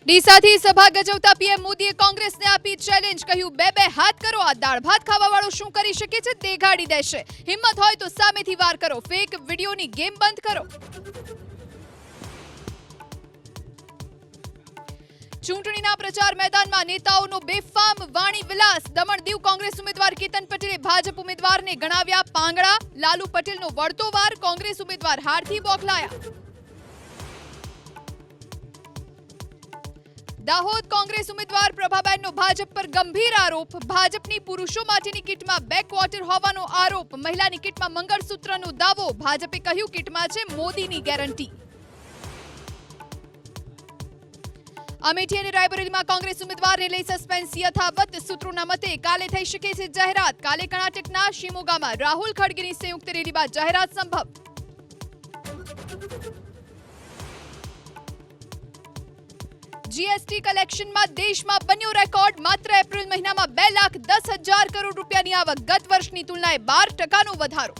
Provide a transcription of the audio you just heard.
ડીસાથી સભા ગજવતા પીએમ મોદીએ કોંગ્રેસને આપી ચેલેન્જ, કહ્યું બે હાથ કરો, આ દાળ ભાત ખાવાવાળો શું કરી શકે છે તે ગાડી દેશે, હિંમત હોય તો સામેથી વાર કરો, ફેક વિડીયોની ગેમ બંધ કરો. ચૂંટણીના પ્રચાર મેદાનમાં નેતાઓનો બેફામ વાણી વિલાસ. દમણ દીવ કોંગ્રેસ ઉમેદવાર કેતન પટેલે ભાજપ ઉમેદવારને ગણાવ્યા પાંગડા. લાલુ પટેલનો વળતો વાર, કોંગ્રેસ ઉમેદવાર હારથી બોખલાયા. દાહોદ કોંગ્રેસ ઉમેદવાર પ્રભાબેનનો ભાજપ પર ગંભીર આરોપ. ભાજપની પુરુષો માટેની કિટમાં 2 ક્વાર્ટર હોવાનો આરોપ. મહિલાની કિટમાં મંગળસૂત્રનો દાવો. ભાજપે કહ્યું કિટમાં છે મોદીની ગેરંટી. અમેઠી અને રાયબરેલીમાં કોંગ્રેસ ઉમેદવારને લઈ સસ્પેન્સ યથાવત. સૂત્રોના મતે કાલે થઈ શકે છે જાહેરાત. કાલે કર્ણાટકના શિમોગામાં રાહુલ ખડગેની સંયુક્ત રેલી બાદ જાહેરાત સંભવ. જીએસટી કલેક્શનમાં દેશમાં બન્યો રેકોર્ડ. માત્ર એપ્રિલ મહિનામાં 2,10,000 કરોડ રૂપિયાની આવક. ગત વર્ષની તુલનાએ 12% વધારો.